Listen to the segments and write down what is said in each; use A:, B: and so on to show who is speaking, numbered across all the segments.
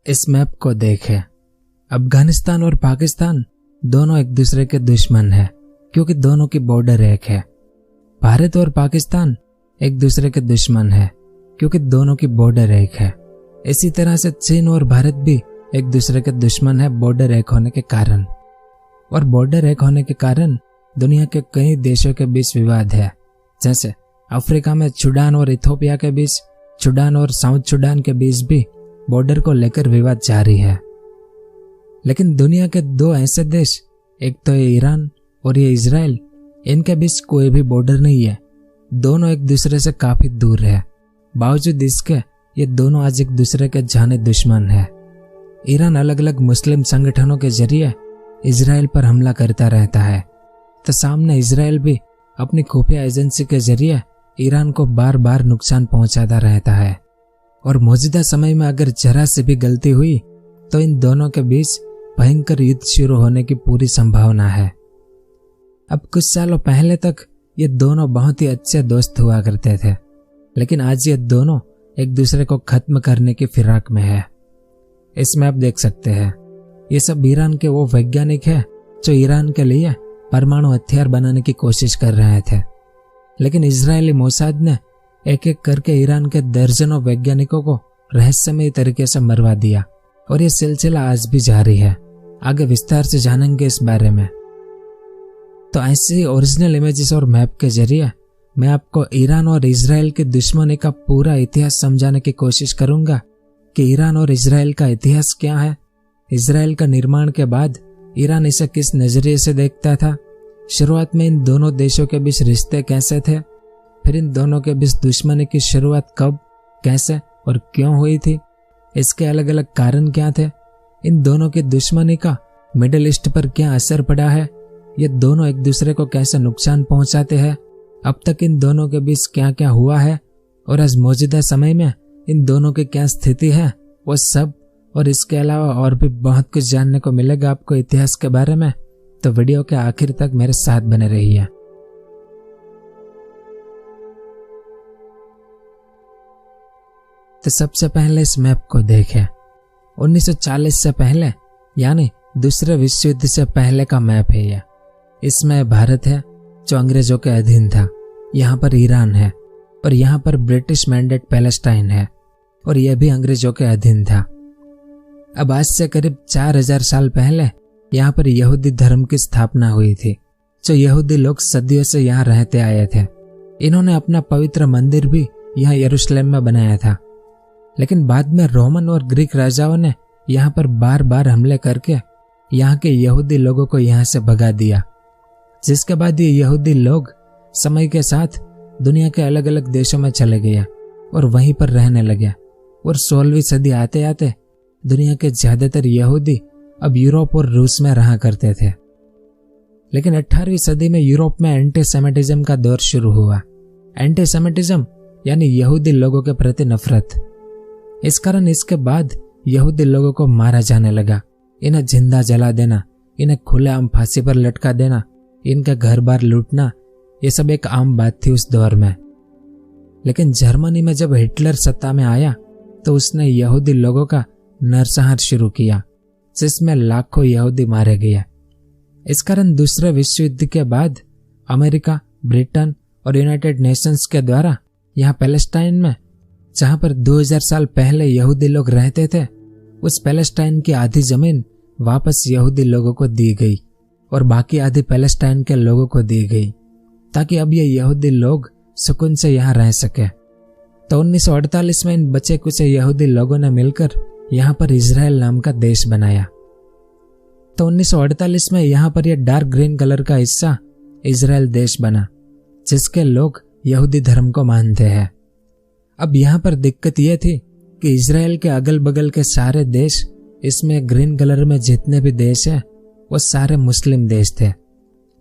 A: इस मैप को देखें। अफगानिस्तान और पाकिस्तान दोनों एक दूसरे के दुश्मन हैं क्योंकि दोनों की बॉर्डर एक है। भारत और पाकिस्तान एक दूसरे के दुश्मन हैं क्योंकि दोनों की बॉर्डर एक है। इसी तरह से चीन और भारत भी एक दूसरे के दुश्मन है बॉर्डर एक होने के कारण। और बॉर्डर एक होने के कारण दुनिया के कई देशों के बीच विवाद है। जैसे अफ्रीका में सूडान और इथियोपिया के बीच, सूडान और साउथ सूडान के बीच भी बॉर्डर को लेकर विवाद जारी है। लेकिन दुनिया के दो ऐसे देश, एक तो ये ईरान और ये इजराइल, इनके बीच कोई भी बॉर्डर नहीं है। दोनों एक दूसरे से काफी दूर है। बावजूद इसके ये दोनों आज एक दूसरे के जाने दुश्मन है। ईरान अलग अलग मुस्लिम संगठनों के जरिए इजराइल पर हमला करता रहता है, तो सामने इजराइल भी अपनी खुफिया एजेंसी के जरिए ईरान को बार बार नुकसान पहुंचाता रहता है। और मौजूदा समय में अगर जरा से भी गलती हुई तो इन दोनों के बीच भयंकर युद्ध शुरू होने की पूरी संभावना है। अब कुछ सालों पहले तक ये दोनों बहुत ही अच्छे दोस्त हुआ करते थे, लेकिन आज ये दोनों एक दूसरे को खत्म करने की फिराक में है। इसमें आप देख सकते हैं ये सब ईरान के वो वैज्ञानिक हैं जो ईरान के लिए परमाणु हथियार बनाने की कोशिश कर रहे थे। लेकिन इजरायली मोसाद ने एक एक करके ईरान के दर्जनों वैज्ञानिकों को रहस्यमय तरीके से मरवा दिया और ये सिलसिला आज भी जारी है। आगे विस्तार से जानेंगे इस बारे में। तो ऐसे ओरिजिनल इमेजेस और मैप के जरिए मैं आपको ईरान और इजराइल की दुश्मनी का पूरा इतिहास समझाने की कोशिश करूंगा कि ईरान और इजराइल का इतिहास क्या है, इजराइल का निर्माण के बाद ईरान इसे किस नजरिए से देखता था, शुरुआत में इन दोनों देशों के बीच रिश्ते कैसे थे, फिर इन दोनों के बीच दुश्मनी की शुरुआत कब, कैसे और क्यों हुई थी, इसके अलग अलग कारण क्या थे, इन दोनों की दुश्मनी का मिडिल ईस्ट पर क्या असर पड़ा है, ये दोनों एक दूसरे को कैसे नुकसान पहुंचाते हैं, अब तक इन दोनों के बीच क्या क्या हुआ है और आज मौजूदा समय में इन दोनों की क्या स्थिति है, वो सब और इसके अलावा और भी बहुत कुछ जानने को मिलेगा आपको इतिहास के बारे में। तो वीडियो के आखिर तक मेरे साथ बने रहिए। तो सबसे पहले इस मैप को देखें। 1940 से पहले यानी दूसरे विश्व युद्ध से पहले का मैप है यह। इसमें भारत है जो अंग्रेजों के अधीन था, यहाँ पर ईरान है और यहाँ पर ब्रिटिश मैंडेट पैलेस्टाइन है और यह भी अंग्रेजों के अधीन था। अब आज से करीब 4000 साल पहले यहाँ पर यहूदी धर्म की स्थापना हुई थी, जो यहूदी लोग सदियों से यहाँ रहते आए थे। इन्होंने अपना पवित्र मंदिर भी यहाँ यरूशलेम में बनाया था। लेकिन बाद में रोमन और ग्रीक राजाओं ने यहाँ पर बार बार हमले करके यहाँ के यहूदी लोगों को यहाँ से भगा दिया, जिसके बाद ये यहूदी लोग समय के साथ दुनिया के अलग अलग देशों में चले गए और वहीं पर रहने लगे। और 16वीं सदी आते आते दुनिया के ज्यादातर यहूदी अब यूरोप और रूस में रहा करते थे। लेकिन 18वीं सदी में यूरोप में एंटीसेमिटिज्म का दौर शुरू हुआ। एंटीसेमिटिज्म यानी यहूदी लोगों के प्रति नफरत। इस कारण इसके बाद यहूदी लोगों को मारा जाने लगा। इन्हें जिंदा जला देना, इन्हें खुलेआम फांसी पर लटका देना, इनका घर बार लूटना, ये सब एक आम बात थी उस दौर में। लेकिन जर्मनी में जब हिटलर सत्ता में आया तो उसने यहूदी लोगों का नरसंहार शुरू किया, जिसमें लाखों यहूदी मारे गए। इस कारण दूसरे विश्व युद्ध के बाद अमेरिका, ब्रिटेन और यूनाइटेड नेशंस के द्वारा यहाँ पैलेस्टाइन में, जहाँ पर 2000 साल पहले यहूदी लोग रहते थे, उस पैलेस्टाइन की आधी जमीन वापस यहूदी लोगों को दी गई और बाकी आधी पैलेस्टाइन के लोगों को दी गई, ताकि अब ये यहूदी लोग सुकून से यहाँ रह सके। तो 1948 में इन बचे कुचे यहूदी लोगों ने मिलकर यहाँ पर इजराइल नाम का देश बनाया। तो 1948 में यहाँ पर यह डार्क ग्रीन कलर का हिस्सा इजराइल देश बना, जिसके लोग यहूदी धर्म को मानते हैं। अब यहाँ पर दिक्कत यह थी कि इजराइल के अगल बगल के सारे देश, इसमें ग्रीन कलर में जितने भी देश हैं वो सारे मुस्लिम देश थे।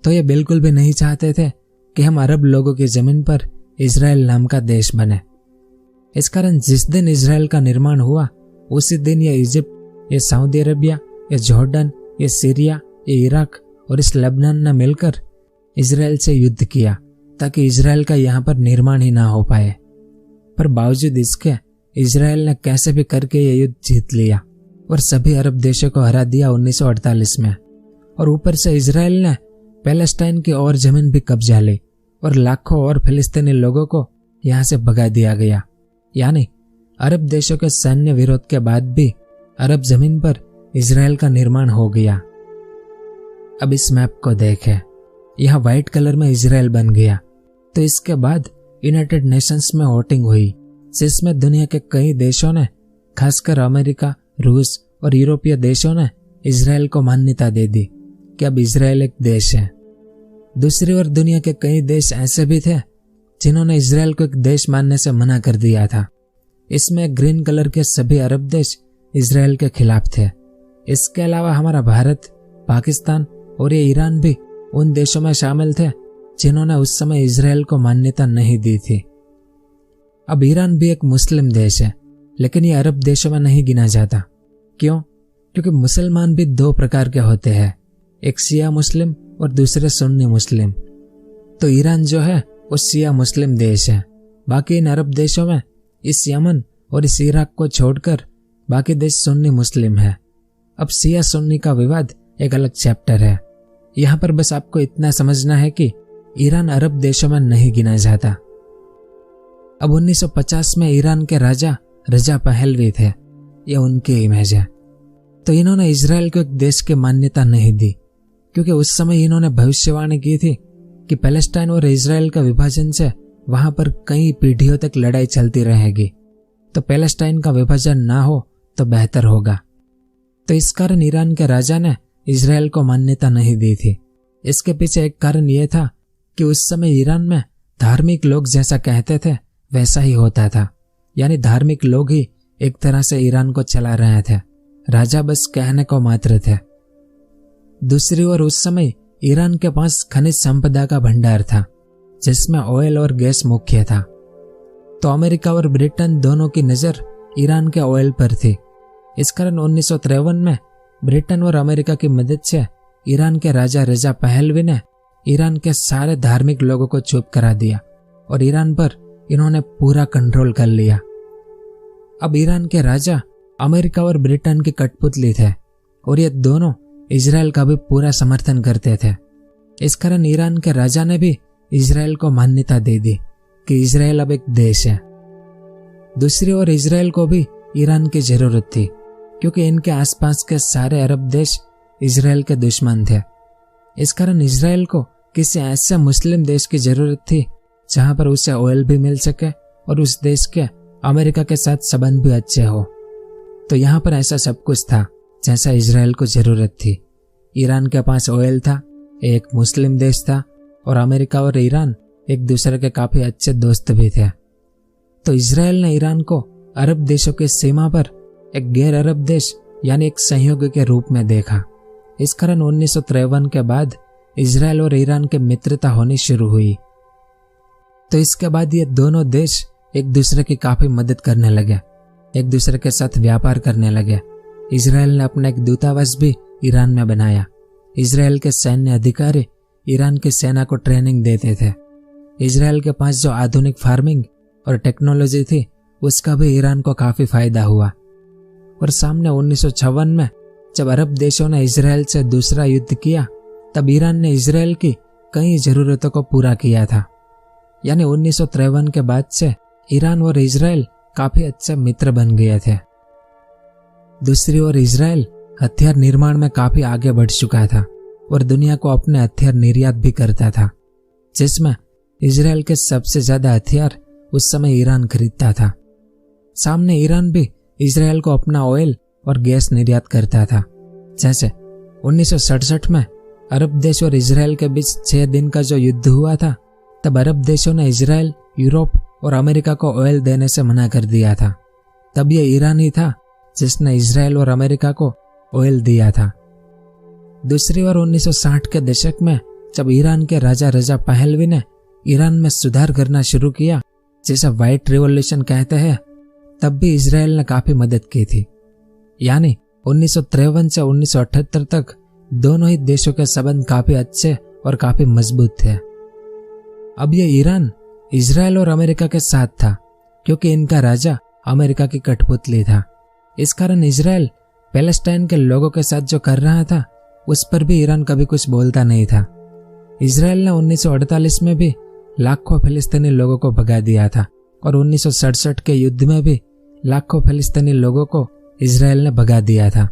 A: तो ये बिल्कुल भी नहीं चाहते थे कि हम अरब लोगों की जमीन पर इजराइल नाम का देश बने। इस कारण जिस दिन इजराइल का निर्माण हुआ उसी दिन ये इजिप्ट, ये सऊदी अरेबिया, ये जॉर्डन, ये सीरिया, ये इराक और इस लेबनान ने मिलकर इजराइल से युद्ध किया, ताकि इजराइल का यहाँ पर निर्माण ही ना हो पाए। पर बावजूद इसके इजराइल ने कैसे भी करके ये युद्ध जीत लिया और सभी अरब देशों को हरा दिया 1948 में। और ऊपर से इजराइल ने पैलेस्टाइन की और जमीन भी कब्जा ली और लाखों और फिलिस्तीनी लोगों को यहां से भगा दिया गया। यानी अरब देशों के सैन्य विरोध के बाद भी अरब जमीन पर इजराइल का निर्माण हो गया। अब इस मैप को देखें, यहाँ व्हाइट कलर में इजराइल बन गया। तो इसके बाद यूनाइटेड नेशंस में वोटिंग हुई, जिसमें दुनिया के कई देशों ने, खासकर अमेरिका, रूस और यूरोपीय देशों ने इजराइल को मान्यता दे दी कि अब इजराइल एक देश है। दूसरी ओर दुनिया के कई देश ऐसे भी थे जिन्होंने इजराइल को एक देश मानने से मना कर दिया था। इसमें ग्रीन कलर के सभी अरब देश इजराइल के खिलाफ थे। इसके अलावा हमारा भारत, पाकिस्तान और ये ईरान भी उन देशों में शामिल थे जिन्होंने उस समय इजराइल को मान्यता नहीं दी थी। अब ईरान भी एक मुस्लिम देश है, लेकिन ये अरब देशों में नहीं गिना जाता। क्यों? क्योंकि मुसलमान भी दो प्रकार के होते हैं, एक शिया मुस्लिम और दूसरे सुन्नी मुस्लिम। तो ईरान जो है वो शिया मुस्लिम देश है। बाकी इन अरब देशों में इस यमन और इस इराक को छोड़कर बाकी देश सुन्नी मुस्लिम है। अब शिया सुन्नी का विवाद एक अलग चैप्टर है। यहाँ पर बस आपको इतना समझना है कि ईरान अरब देशों में नहीं गिना जाता। अब 1950 में ईरान के राजा रजा पहलवी थे, ये उनकी इमेज है। तो इन्होंने इजराइल को एक देश की मान्यता नहीं दी, क्योंकि उस समय इन्होंने भविष्यवाणी की थी कि पैलेस्टाइन और इजराइल का विभाजन से वहां पर कई पीढ़ियों तक लड़ाई चलती रहेगी, तो पैलेस्टाइन का विभाजन ना हो तो बेहतर होगा। तो इस कारण ईरान के राजा ने इजराइल को मान्यता नहीं दी थी। इसके पीछे एक कारण यह था कि उस समय ईरान में धार्मिक लोग जैसा कहते थे वैसा ही होता था, यानी धार्मिक लोग ही एक तरह से ईरान को चला रहे थे, राजा बस कहने को मात्र थे। दूसरी ओर उस समय ईरान के पास खनिज संपदा का भंडार था, जिसमें ऑयल और गैस मुख्य था। तो अमेरिका और ब्रिटेन दोनों की नजर ईरान के ऑयल पर थी। इस कारण 1953 में ब्रिटेन और अमेरिका की मदद से ईरान के राजा रजा पहलवी ने ईरान के सारे धार्मिक लोगों को चुप करा दिया और ईरान पर इन्होंने पूरा कंट्रोल कर लिया। अब ईरान के राजा अमेरिका और ब्रिटेन की कठपुतली थे और ये दोनों इजराइल का भी पूरा समर्थन करते थे। इस कारण ईरान के राजा ने भी इजराइल को मान्यता दे दी कि इजराइल अब एक देश है। दूसरी ओर इजराइल को भी ईरान की जरूरत थी, क्योंकि इनके आसपास के सारे अरब देश इजराइल के दुश्मन थे। इस कारण इजराइल को किसी ऐसे मुस्लिम देश की जरूरत थी जहां पर उसे ऑयल भी मिल सके और उस देश के अमेरिका के साथ संबंध भी अच्छे हो। तो यहाँ पर ऐसा सब कुछ था जैसा इजराइल को जरूरत थी। ईरान के पास ऑयल था, एक मुस्लिम देश था और अमेरिका और ईरान एक दूसरे के काफी अच्छे दोस्त भी थे। तो इजराइल ने ईरान को अरब देशों की सीमा पर एक गैर अरब देश यानी एक सहयोगी के रूप में देखा। इस कारण 1953 के बाद इजराइल और ईरान की मित्रता होनी शुरू हुई। तो इसके बाद ये दोनों देश एक दूसरे की काफी मदद करने लगे, एक दूसरे के साथ व्यापार करने लगे। इजराइल ने अपना एक दूतावास भी ईरान में बनाया। इजराइल के सैन्य अधिकारी ईरान की सेना को ट्रेनिंग देते थे। इजराइल के पास जो आधुनिक फार्मिंग और टेक्नोलॉजी थी उसका भी ईरान को काफी फायदा हुआ। और सामने 1956 में जब अरब देशों ने इजराइल से दूसरा युद्ध किया, तब ईरान ने इजराइल की कई जरूरतों को पूरा किया था। यानी 1953 के बाद से ईरान और इजराइल काफी अच्छे मित्र बन गए थे। दूसरी ओर इजराइल हथियार निर्माण में काफी आगे बढ़ चुका था और दुनिया को अपने हथियार निर्यात भी करता था, जिसमें इजराइल के सबसे ज्यादा हथियार उस समय ईरान खरीदता था। सामने ईरान भी इजराइल को अपना ऑयल और गैस निर्यात करता था। जैसे 1967 में अरब देश और इजराइल के बीच 6 दिन का जो युद्ध हुआ था, तब अरब देशों ने इजराइल, यूरोप और अमेरिका को ऑयल देने से मना कर दिया था। तब ये ईरान ही था जिसने इजराइल और अमेरिका को ऑयल दिया था। दूसरी ओर 1960 के दशक में जब ईरान के राजा रजा पहलवी ने ईरान में सुधार करना शुरू किया, जिसे व्हाइट रिवॉल्यूशन कहते हैं, तब भी इजराइल ने काफी मदद की थी। यानी 1953 से 1978 तक दोनों ही देशों के संबंध काफी अच्छे और काफी मजबूत थे। अब ये ईरान इजराइल और अमेरिका के साथ था, क्योंकि इनका राजा अमेरिका की कठपुतली था। इस कारण इजराइल पैलेस्टाइन के लोगों के साथ जो कर रहा था उस पर भी ईरान कभी कुछ बोलता नहीं था। इजराइल ने 1948 में भी लाखों फिलिस्तीनी लोगों को भगा दिया था और 1967 के युद्ध में भी लाखों फिलिस्तीनी लोगों को इजराइल ने भगा दिया था,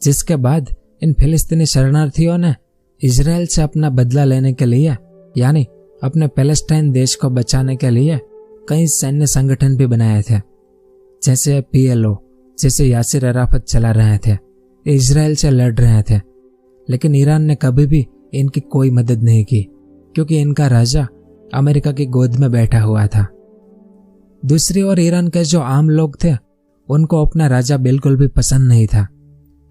A: जिसके बाद इन फिलिस्तीनी शरणार्थियों ने इजराइल से अपना बदला लेने के लिए यानी अपने पैलेस्टाइन देश को बचाने के लिए कई सैन्य संगठन भी बनाए थे, जैसे PLO, जैसे यासिर अराफत चला रहे थे। ये इजराइल से लड़ रहे थे, लेकिन ईरान ने कभी भी इनकी कोई मदद नहीं की क्योंकि इनका राजा अमेरिका की गोद में बैठा हुआ था। दूसरी ओर ईरान के जो आम लोग थे उनको अपना राजा बिल्कुल भी पसंद नहीं था।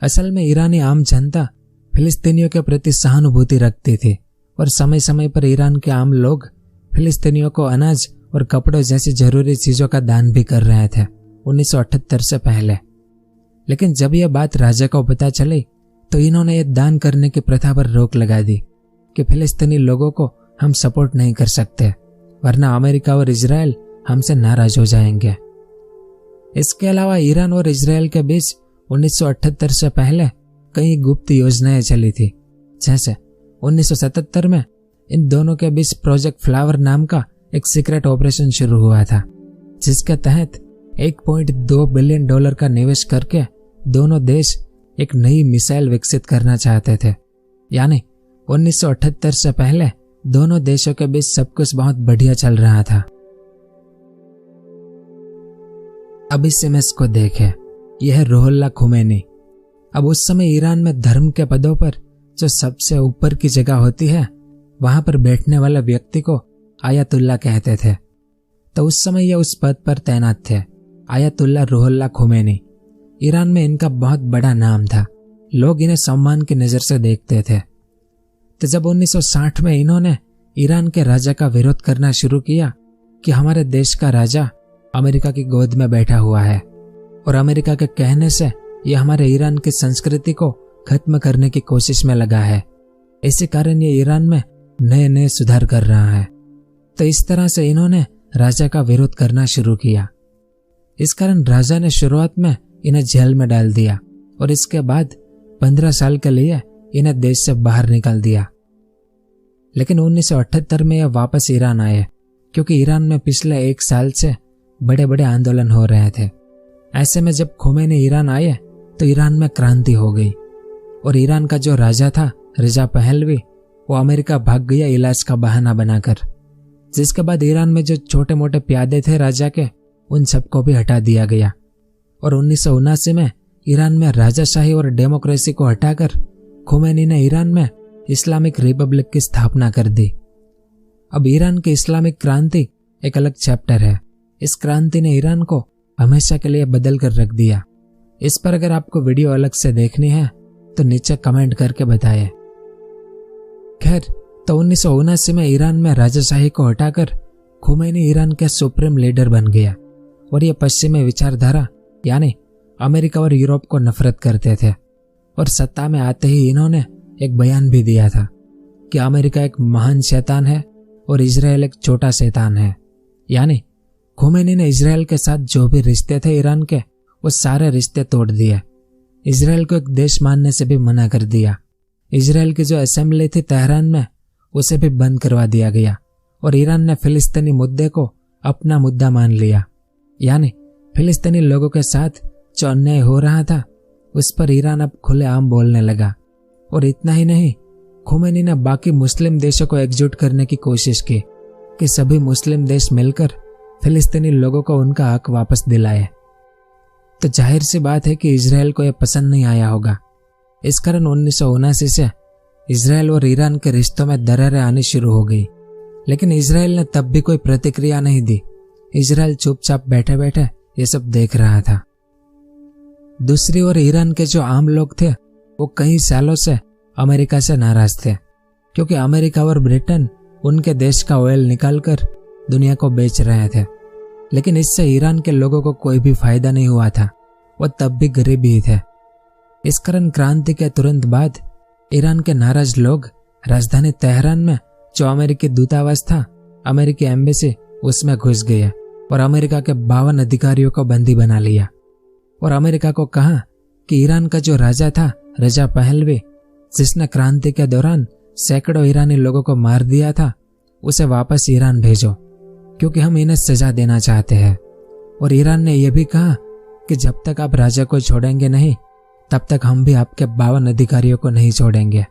A: असल में ईरानी आम जनता फिलिस्तीनियों के प्रति सहानुभूति रखती थी और समय समय पर ईरान के आम लोग फिलिस्तीनियों को अनाज और कपड़ों जैसी जरूरी चीजों का दान भी कर रहे थे 1978 से पहले। लेकिन जब यह बात राजा को पता चली तो इन्होंने यह दान करने की प्रथा पर रोक लगा दी कि फिलिस्तीनी लोगों को हम सपोर्ट नहीं कर सकते, वरना अमेरिका और इजराइल हमसे नाराज हो जाएंगे। इसके अलावा ईरान और इजराइल के बीच 1978 से पहले कई गुप्त योजनाएं चली थी, जैसे 1977 में इन दोनों के बीच प्रोजेक्ट फ्लावर नाम का एक सीक्रेट ऑपरेशन शुरू हुआ था, जिसके तहत $1.2 बिलियन का निवेश करके दोनों देश एक नई मिसाइल विकसित करना चाहते थे। यानी 1978 से पहले दोनों देशों के बीच सब कुछ बहुत बढ़िया चल रहा था। अब इस इमेज को देखें, यह है रुहुल्लाह खुमैनी। अब उस समय ईरान में धर्म के पदों पर जो सबसे ऊपर की जगह होती है वहां पर बैठने वाले व्यक्ति को आयतुल्लाह कहते थे। तो उस समय यह उस पद पर तैनात थे, आयतुल्लाह रुहुल्लाह खुमैनी। ईरान में इनका बहुत बड़ा नाम था, लोग इन्हें सम्मान की नजर से देखते थे। तो जब 1960 में इन्होंने ईरान के राजा का विरोध करना शुरू किया कि हमारे देश का राजा अमेरिका की गोद में बैठा हुआ है और अमेरिका के कहने से यह हमारे ईरान की संस्कृति को खत्म करने की कोशिश में लगा है, इसी कारण ये ईरान में नए नए सुधार कर रहा है, तो इस तरह से इन्होंने राजा का विरोध करना शुरू किया। इस कारण राजा ने शुरुआत में इन्हें जेल में डाल दिया और इसके बाद 15 साल के लिए इन्हें देश से बाहर निकाल दिया। लेकिन 1978 में यह वापस ईरान आए क्योंकि ईरान में पिछले 1 साल से बड़े बड़े आंदोलन हो रहे थे। ऐसे में जब खुमैनी ईरान आए तो ईरान में क्रांति हो गई और ईरान का जो राजा था रिजा पहलवी, वो अमेरिका भाग गया इलाज का बहाना बनाकर, जिसके बाद ईरान में जो छोटे मोटे प्यादे थे राजा के उन सबको भी हटा दिया गया और 1979 में ईरान में राजाशाही और डेमोक्रेसी को हटाकर खुमैनी ने ईरान में इस्लामिक रिपब्लिक की स्थापना कर दी। अब ईरान की इस्लामिक क्रांति एक अलग चैप्टर है। इस क्रांति ने ईरान को हमेशा के लिए बदल कर रख दिया। इस पर अगर आपको वीडियो अलग से देखनी है तो नीचे कमेंट करके बताएं। खैर, तो 1979 में ईरान में राजाशाही को हटाकर खुमैनी ईरान के सुप्रीम लीडर बन गया और ये पश्चिमी विचारधारा यानी अमेरिका और यूरोप को नफरत करते थे और सत्ता में आते ही इन्होंने एक बयान भी दिया था कि अमेरिका एक महान शैतान है और इजराइल एक छोटा शैतान है। यानी खुमैनी ने इजराइल के साथ जो भी रिश्ते थे ईरान के, वो सारे रिश्ते तोड़ दिए। इजराइल को एक देश मानने से भी मना कर दिया। इजराइल की जो असेंबली थी तेहरान में, उसे भी बंद करवा दिया गया और ईरान ने फिलिस्तीनी मुद्दे को अपना मुद्दा मान लिया। यानी फिलिस्तीनी लोगों के साथ जो अन्याय हो रहा था उस पर ईरान अब खुलेआम बोलने लगा। और इतना ही नहीं, खुमैनी ने बाकी मुस्लिम देशों को एकजुट करने की कोशिश की कि सभी मुस्लिम देश मिलकर फिलिस्तीनी लोगों को उनका हक वापस दिलाए। तो जाहिर सी बात है कि इजराइल को यह पसंद नहीं आया होगा। इस कारण 1979 से इजराइल और ईरान के रिश्तों में दरारें आनी शुरू हो गई, लेकिन इजराइल ने तब भी कोई प्रतिक्रिया नहीं दी। इजराइल चुपचाप बैठे बैठे ये सब देख रहा था। दूसरी ओर ईरान के जो आम लोग थे वो कई सालों से अमेरिका से नाराज थे क्योंकि अमेरिका और ब्रिटेन उनके देश का ऑयल निकालकर दुनिया को बेच रहे थे। लेकिन इससे ईरान के लोगों को कोई भी फायदा नहीं हुआ था, वो तब भी गरीब ही थे। इस कारण क्रांति के तुरंत बाद ईरान के नाराज लोग राजधानी तेहरान में जो अमेरिकी दूतावास था, अमेरिकी एम्बेसी, उसमें घुस गए और अमेरिका के 52 अधिकारियों को बंदी बना लिया और अमेरिका को कहा कि ईरान का जो राजा था रजा पहलवी, जिसने क्रांति के दौरान सैकड़ों ईरानी लोगों को मार दिया था, उसे वापस ईरान भेजो क्योंकि हम इन्हें सजा देना चाहते हैं। और ईरान ने यह भी कहा कि जब तक आप राजा को छोड़ेंगे नहीं तब तक हम भी आपके 52 अधिकारियों को नहीं छोड़ेंगे।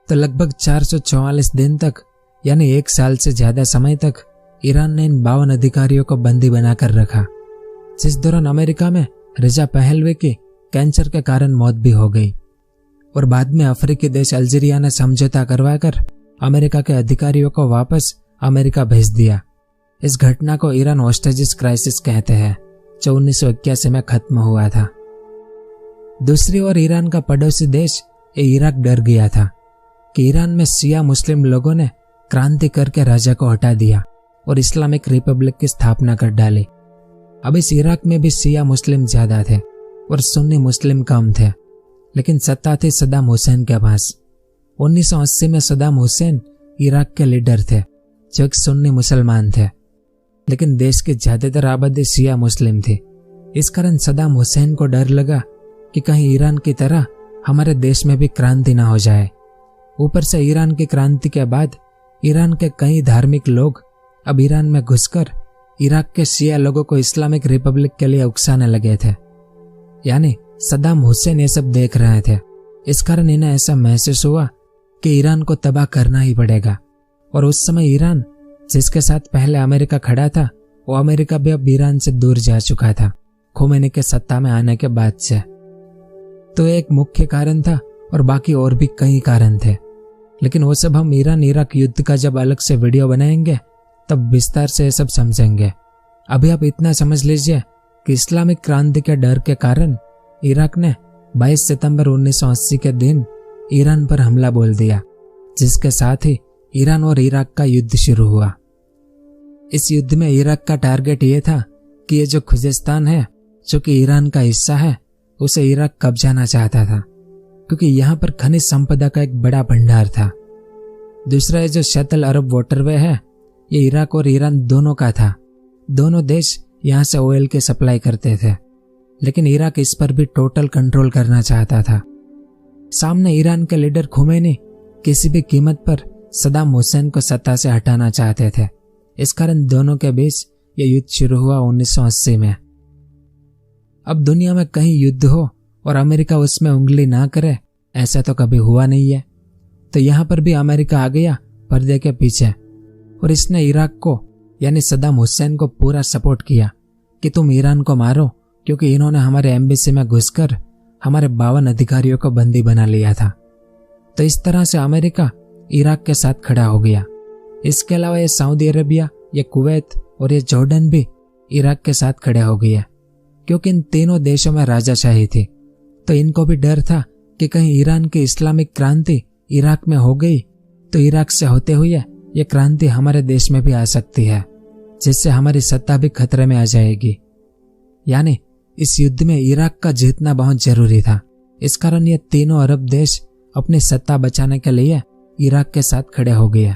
A: तो लगभग 444 दिन तक यानी 1 साल से ज्यादा समय तक ईरान ने इन 52 अधिकारियों को बंदी बनाकर रखा, जिस दौरान अमेरिका में रजा पहलवी की कैंसर के कारण मौत भी हो गई। और बाद में अफ्रीकी देश अल्जीरिया ने समझौता करवाकर अमेरिका के अधिकारियों को वापस अमेरिका भेज दिया। इस घटना को ईरान होस्टेजेस क्राइसिस कहते हैं, जो 1981 में खत्म हुआ था। दूसरी ओर ईरान का पड़ोसी देश इराक डर गया था कि ईरान में शिया मुस्लिम लोगों ने क्रांति करके राजा को हटा दिया और इस्लामिक रिपब्लिक की स्थापना कर डाली। अब इस इराक में भी शिया मुस्लिम ज्यादा थे और सुन्नी मुस्लिम कम थे, लेकिन सत्ता थी सद्दाम हुसैन के पास। 1980 में सद्दाम हुसैन इराक के लीडर थे जो एक सुन्नी मुसलमान थे, लेकिन देश की ज्यादातर आबादी शिया मुस्लिम थी। इस कारण सद्दाम हुसैन को डर लगा कि कहीं ईरान की तरह हमारे देश में भी क्रांति ना हो जाए। ऊपर से ईरान की क्रांति के बाद ईरान के कई धार्मिक लोग अब ईरान में घुसकर इराक के शिया लोगों को इस्लामिक रिपब्लिक के लिए उकसाने लगे थे। यानी सद्दाम हुसैन ये सब देख रहे थे। इस कारण इन्हें ऐसा महसूस हुआ कि ईरान को तबाह करना ही पड़ेगा। और उस समय ईरान, जिसके साथ पहले अमेरिका खड़ा था, वो अमेरिका भी अब ईरान से दूर जा चुका था खोमेनी के सत्ता में आने के बाद से। तो एक मुख्य कारण था और बाकी और भी कई कारण थे, लेकिन वो सब हम ईरान इराक युद्ध का जब अलग से वीडियो बनाएंगे तब विस्तार से ये सब समझेंगे। अभी आप इतना समझ लीजिए कि इस्लामिक क्रांति के डर के कारण इराक ने 22 सितंबर 1980 के दिन ईरान पर हमला बोल दिया, जिसके साथ ही ईरान और इराक का युद्ध शुरू हुआ। इस युद्ध में इराक का टारगेट ये था कि ये जो खुजेस्तान है, जो कि ईरान का हिस्सा है, उसे इराक कब्जाना चाहता था क्योंकि यहाँ पर खनिज संपदा का एक बड़ा भंडार था। दूसरा ये जो शतल अरब वाटरवे है, ये इराक और ईरान दोनों का था। दोनों देश यहाँ से ऑयल की सप्लाई करते थे, लेकिन इराक इस पर भी टोटल कंट्रोल करना चाहता था। सामने ईरान के लीडर खोमेनी किसी भी कीमत पर सद्दाम हुसैन को सत्ता से हटाना चाहते थे। इस कारण दोनों के बीच ये युद्ध शुरू हुआ 1980 में। अब दुनिया में कहीं युद्ध हो और अमेरिका उसमें उंगली ना करे, ऐसा तो कभी हुआ नहीं है। तो यहाँ पर भी अमेरिका आ गया पर्दे के पीछे और इसने इराक को यानी सद्दाम हुसैन को पूरा सपोर्ट किया कि तुम ईरान को मारो, क्योंकि इन्होंने हमारे एम्बेसी में घुसकर हमारे 52 अधिकारियों को बंदी बना लिया था। तो इस तरह से अमेरिका इराक के साथ खड़ा हो गया। इसके अलावा ये सऊदी अरेबिया, ये कुवैत और ये जॉर्डन भी इराक के साथ खड़े हो गए, क्योंकि इन तीनों देशों में राजाशाही थी। तो इनको भी डर था कि कहीं ईरान की इस्लामिक क्रांति इराक में हो गई तो इराक से होते हुए ये क्रांति हमारे देश में भी आ सकती है, जिससे हमारी सत्ता भी खतरे में आ जाएगी। यानी इस युद्ध में इराक का जीतना बहुत जरूरी था। इस कारण ये तीनों अरब देश अपनी सत्ता बचाने के लिए इराक के साथ खड़े हो गए।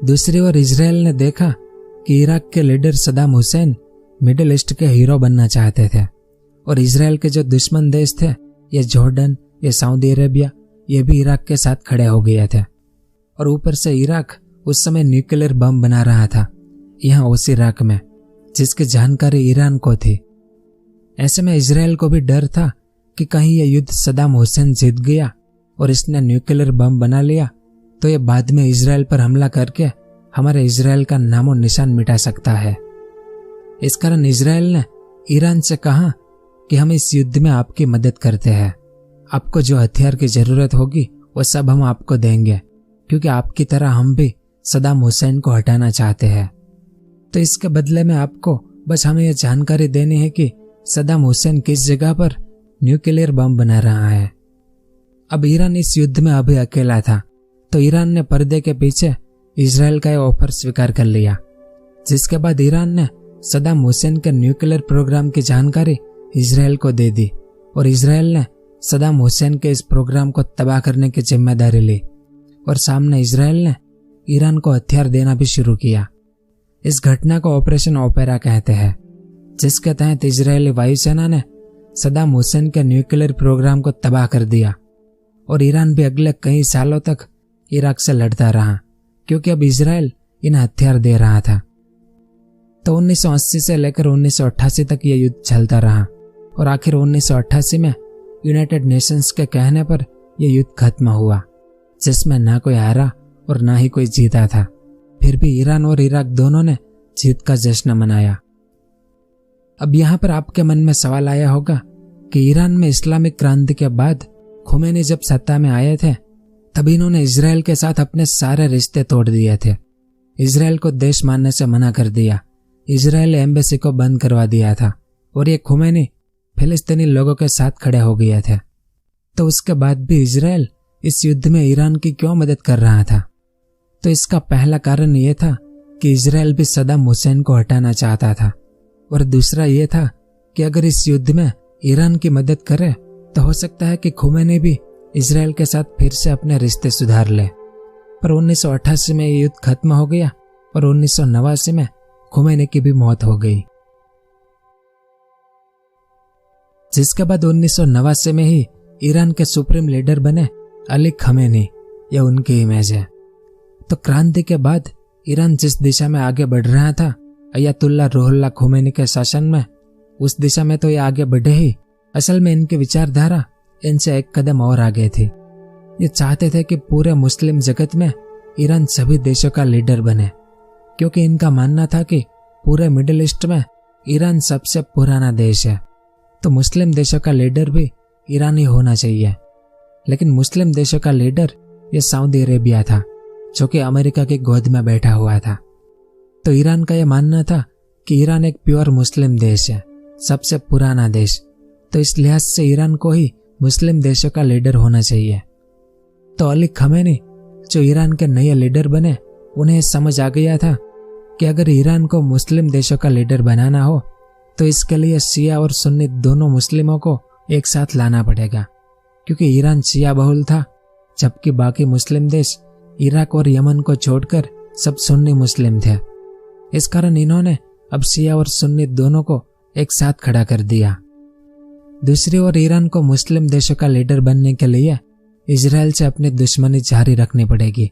A: दूसरी ओर इजराइल ने देखा कि इराक के leader Saddam Hussain middle east के हीरो बनना चाहते थे और इजराइल के जो दुश्मन देश थे, ये जॉर्डन, ये सऊदी अरेबिया, ये भी इराक के साथ खड़े हो गए थे। और ऊपर से इराक उस समय न्यूक्लियर बम बना रहा था यहाँ उस इराक में, जिसकी जानकारी ईरान को थी। ऐसे में इजराइल को भी डर था कि कहीं यह युद्ध सद्दाम हुसैन जीत गया और इसने न्यूक्लियर बम बना लिया तो ये बाद में इजराइल पर हमला करके हमारे इजराइल का नामो निशान मिटा सकता है। इस कारण इजराइल ने ईरान से कहा कि हम इस युद्ध में आपकी मदद करते हैं, आपको जो हथियार की जरूरत होगी वो सब हम आपको देंगे, क्योंकि आपकी तरह हम भी सद्दाम हुसैन को हटाना चाहते हैं। तो इसके बदले में आपको बस हमें यह जानकारी देनी है कि सद्दाम हुसैन किस जगह पर न्यूक्लियर बम बना रहा है। अब ईरान इस युद्ध में अभी अकेला था, तो ईरान ने पर्दे के पीछे इजराइल का यह ऑफर स्वीकार कर लिया, जिसके बाद ईरान ने सद्दाम हुसैन के न्यूक्लियर प्रोग्राम की जानकारी इजराइल को दे दी और इजराइल ने सद्दाम हुसैन के इस प्रोग्राम को तबाह करने की जिम्मेदारी ली और सामने इजराइल ने ईरान को हथियार देना भी शुरू किया। इस घटना को ऑपरेशन ओपेरा कहते हैं, जिसके तहत इजरायली वायुसेना ने सद्दाम हुसैन के न्यूक्लियर प्रोग्राम को तबाह कर दिया और ईरान भी अगले कई सालों तक इराक से लड़ता रहा क्योंकि अब इजराइल इन्हें हथियार दे रहा था। तो 1980 से लेकर 1988 तक यह युद्ध चलता रहा और आखिर 1988 में यूनाइटेड नेशंस के कहने पर यह युद्ध खत्म हुआ, जिसमें ना कोई हारा और ना ही कोई जीता था। फिर भी ईरान और इराक दोनों ने जीत का जश्न मनाया। अब यहाँ पर आपके मन में सवाल आया होगा कि ईरान में इस्लामिक क्रांति के बाद खुमैनी जब सत्ता में आए थे तब इन्होंने इजराइल के साथ अपने सारे रिश्ते तोड़ दिए थे, इजराइल को देश मानने से मना कर दिया, इजराइल एम्बेसी को बंद करवा दिया था और ये खुमैनी फिलिस्तीनी लोगों के साथ खड़े हो गए थे। तो उसके बाद भी इजराइल इस युद्ध में ईरान की क्यों मदद कर रहा था? तो इसका पहला कारण यह था कि इजराइल भी सद्दाम हुसैन को हटाना चाहता था और दूसरा यह था कि अगर इस युद्ध में ईरान की मदद करे तो हो सकता है कि खुमैनी भी इजराइल के साथ फिर से अपने रिश्ते सुधार ले। पर 1988 में ये युद्ध खत्म हो गया और 1989 में खुमैनी की भी मौत हो गई, जिसके बाद 1989 में ही ईरान के सुप्रीम लीडर बने अली खमेनी। यह उनकी इमेज है। तो क्रांति के बाद ईरान जिस दिशा में आगे बढ़ रहा था अयतुल्ला रूहुल्लाह खुमैनी के शासन में, उस दिशा में तो ये आगे बढ़े ही, असल में इनकी विचारधारा इनसे एक कदम और आगे थी। ये चाहते थे कि पूरे मुस्लिम जगत में ईरान सभी देशों का लीडर बने, क्योंकि इनका मानना था कि पूरे मिडिल ईस्ट में ईरान सबसे पुराना देश है, तो मुस्लिम देशों का लीडर भी ईरानी होना चाहिए। लेकिन मुस्लिम देशों का लीडर ये सऊदी अरेबिया था, जो कि अमेरिका की गोद में बैठा हुआ था। तो ईरान का यह मानना था कि ईरान एक प्योर मुस्लिम देश है, सबसे पुराना देश, तो इस लिहाज से ईरान को ही मुस्लिम देशों का लीडर होना चाहिए। तो अली खमेनी जो ईरान के नए लीडर बने, उन्हें समझ आ गया था कि अगर ईरान को मुस्लिम देशों का लीडर बनाना हो तो इसके लिए शिया और सुन्नी दोनों मुस्लिमों को एक साथ लाना पड़ेगा, क्योंकि ईरान शिया बहुल था जबकि बाकी मुस्लिम देश इराक और यमन को छोड़कर सब सुन्नी मुस्लिम थे। इस कारण इन्होंने अब शिया और सुन्नी दोनों को एक साथ खड़ा कर दिया। दूसरी ओर ईरान को मुस्लिम देशों का लीडर बनने के लिए इजराइल से अपनी दुश्मनी जारी रखनी पड़ेगी,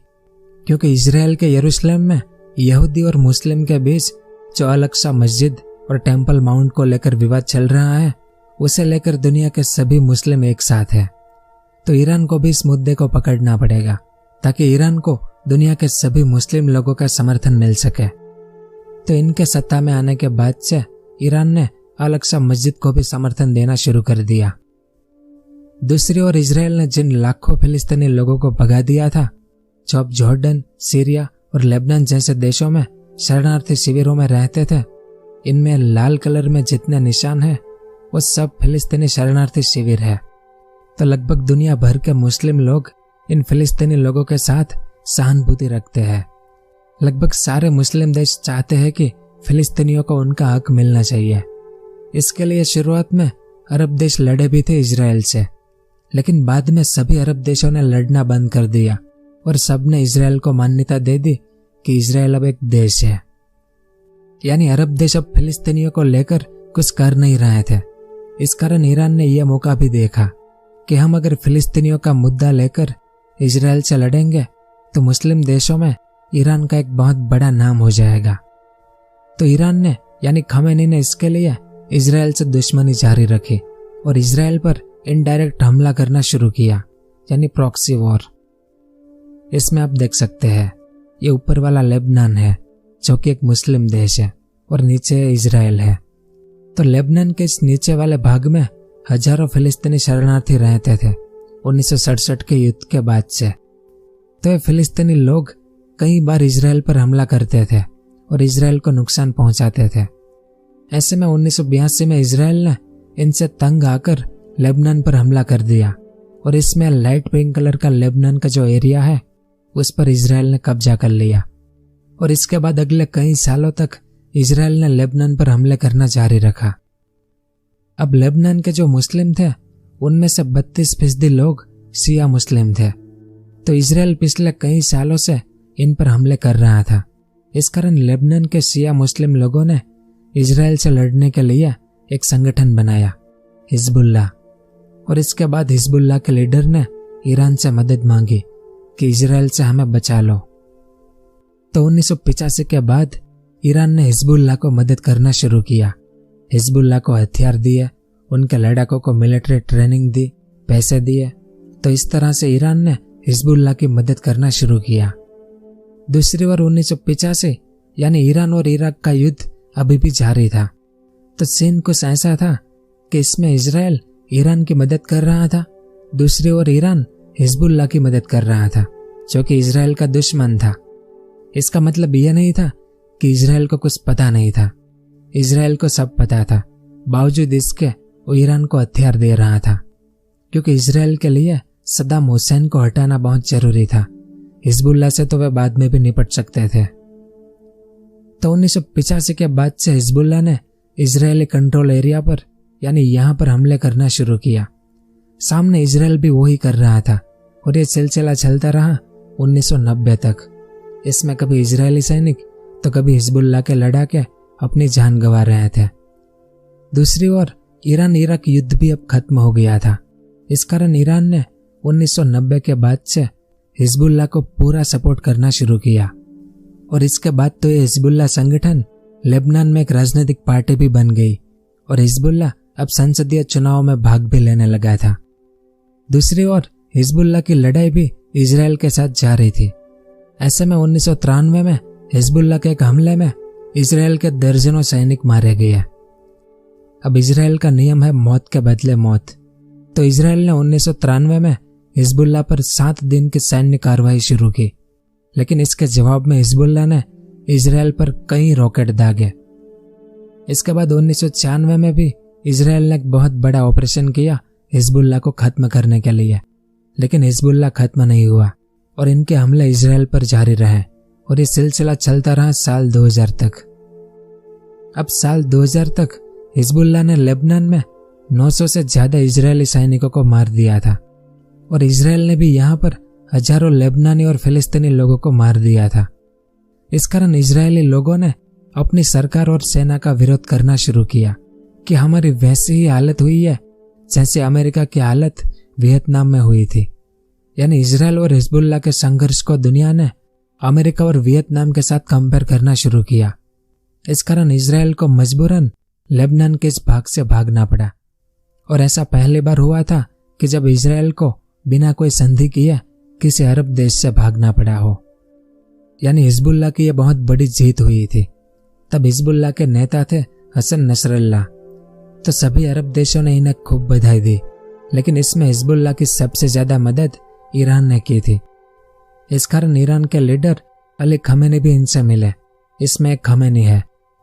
A: क्योंकि इजराइल के यरूशलेम में यहूदी और मुस्लिम के बीच जो अल-अक्सा मस्जिद और टेम्पल माउंट को लेकर विवाद चल रहा है, उसे लेकर दुनिया के सभी मुस्लिम एक साथ हैं। तो ईरान को भी इस मुद्दे को पकड़ना पड़ेगा ताकि ईरान को दुनिया के सभी मुस्लिम लोगों का समर्थन मिल सके। तो इनके सत्ता में आने के बाद से ईरान ने अल-अक्सा मस्जिद को भी समर्थन देना शुरू कर दिया। दूसरी ओर इजराइल ने जिन लाखों फिलिस्तीनी लोगों को भगा दिया था, जो अब जॉर्डन, सीरिया और लेबनान जैसे देशों में शरणार्थी शिविरों में रहते थे, इनमें लाल कलर में जितने निशान हैं वो सब फिलिस्तीनी शरणार्थी शिविर है। तो लगभग दुनिया भर के मुस्लिम लोग इन फिलिस्तीनी लोगों के साथ सहानुभूति रखते हैं। लगभग सारे मुस्लिम देश चाहते हैं कि फिलिस्तीनियों को उनका हक मिलना चाहिए। इसके लिए शुरुआत में अरब देश लड़े भी थे इजराइल से, लेकिन बाद में सभी अरब देशों ने लड़ना बंद कर दिया और सबने इजराइल को मान्यता दे दी कि इजराइल अब एक देश है। यानी अरब देश अब फिलिस्तीनियों को लेकर कुछ कर नहीं रहे थे। इस कारण ईरान ने यह मौका भी देखा कि हम अगर फिलिस्तीनियों का मुद्दा लेकर इजराइल से लड़ेंगे तो मुस्लिम देशों में ईरान का एक बहुत बड़ा नाम हो जाएगा। तो ईरान ने यानी खमेनी ने इसके लिए इजराइल से दुश्मनी जारी रखी और इजराइल पर इनडायरेक्ट हमला करना शुरू किया, यानी प्रॉक्सी वॉर। इसमें आप देख सकते हैं ये ऊपर वाला लेबनान है जो कि एक मुस्लिम देश है और नीचे इजराइल है। तो लेबनान के इस नीचे वाले भाग में हजारों फिलिस्तीनी शरणार्थी रहते थे 1967 के युद्ध के बाद से। तो ये फिलिस्तीनी लोग कई बार इजराइल पर हमला करते थे और इजराइल को नुकसान पहुंचाते थे। ऐसे में 1982 में इजराइल ने इनसे तंग आकर लेबनान पर हमला कर दिया और इसमें लाइट पिंक कलर का लेबनान का जो एरिया है उस पर इजराइल ने कब्जा कर लिया। और इसके बाद अगले कई सालों तक इजराइल ने लेबनान पर हमले करना जारी रखा। अब लेबनान के जो मुस्लिम थे उनमें से 32% लोग शिया मुस्लिम थे। तो इजराइल पिछले कई सालों से इन पर हमले कर रहा था। इस कारण लेबनान के शिया मुस्लिम लोगों ने इजराइल से लड़ने के लिए एक संगठन बनाया। हिजबुल्लाह। और इसके बाद हिजबुल्लाह के लीडर ने ईरान से मदद मांगी कि इजराइल से हमें बचा लो। तो 1985 के बाद ईरान ने हिजबुल्लाह को मदद करना शुरू किया। हिजबुल्लाह को हथियार दिए, उनके लड़ाकों को मिलिट्री ट्रेनिंग दी, पैसे दिए। तो इस तरह से ईरान ने हिजबुल्लाह की मदद करना शुरू किया। दूसरी ओर 1985 यानी ईरान और इराक का युद्ध अभी भी जारी था। तो सीन कुछ ऐसा था कि इसमें इजराइल ईरान की मदद कर रहा था, दूसरी ओर ईरान हिजबुल्लाह की मदद कर रहा था जो कि इजराइल का दुश्मन था। इसका मतलब यह नहीं था कि इजराइल को कुछ पता नहीं था। इजराइल को सब पता था, बावजूद इसके वो ईरान को हथियार दे रहा था, क्योंकि इजराइल के लिए सद्दाम हुसैन को हटाना बहुत जरूरी था। हिजबुल्लाह से तो वे बाद में भी निपट सकते थे। तो 1985 के बाद से हिजबुल्लाह ने इजरायली कंट्रोल एरिया पर यानी यहां पर हमले करना शुरू किया। सामने इजराइल भी वही कर रहा था और यह सिलसिला चलता रहा 1990 तक। इसमें कभी इजरायली सैनिक तो कभी हिजबुल्लाह के लड़ाके अपनी जान गंवा रहे थे। दूसरी ओर ईरान इराक युद्ध भी अब खत्म हो गया था। इस कारण ईरान ने 1990 के बाद से हिजबुल्लाह को पूरा सपोर्ट करना शुरू किया। और इसके बाद तो ये हिजबुल्लाह संगठन लेबनान में एक राजनीतिक पार्टी भी बन गई और हिजबुल्लाह अब संसदीय चुनाव में भाग भी लेने लगा था। दूसरी ओर हिजबुल्लाह की लड़ाई भी इजराइल के साथ जारी थी। ऐसे में 1993 में हिजबुल्लाह के एक हमले में इजराइल के दर्जनों सैनिक मारे गए। अब इजराइल का नियम है मौत के बदले मौत। तो इजराइल ने 1993 में हिजबुल्लाह पर 7 दिन की सैन्य कार्रवाई शुरू की, लेकिन इसके जवाब में हिजबुल्लाह ने इजराइल पर कई रॉकेट दागे। इसके बाद 1996 में भी इजराइल ने एक बहुत बड़ा ऑपरेशन किया हिजबुल्लाह को खत्म करने के लिए, लेकिन हिजबुल्लाह खत्म नहीं हुआ और इनके हमले इजराइल पर जारी रहे और ये सिलसिला चलता रहा साल 2000 तक। अब साल 2000 तक हिजबुल्लाह ने लेबनान में 900 से ज्यादा इजरायली सैनिकों को मार दिया था और इजराइल ने भी यहाँ पर हजारों लेबनानी और फिलिस्तीनी लोगों को मार दिया था। इस कारण इजरायली लोगों ने अपनी सरकार और सेना का विरोध करना शुरू किया कि हमारी वैसी ही हालत हुई है जैसे अमेरिका की हालत वियतनाम में हुई थी। यानी इजराइल और हिजबुल्लाह के संघर्ष को दुनिया ने अमेरिका और वियतनाम के साथ कंपेयर करना शुरू किया। इस कारण इजराइल को मजबूरन लेबनान के इस भाग से भागना पड़ा। और ऐसा पहली बार हुआ था कि जब इजराइल को बिना कोई संधि किए किसी अरब देश से भागना पड़ा हो। यानी हिजबुल्लाह की यह बहुत बड़ी जीत हुई थी। तब हिजबुल्लाह के नेता थे हसन नसरल्लाह। तो सभी अरब देशों ने इन्हें खूब बधाई दी, लेकिन इसमें हिजबुल्लाह की सबसे ज्यादा मदद ईरान ने की थी। इस कारण ईरान के लीडर अली खमेनी भी इनसे मिले। इसमें एक खमेनी है,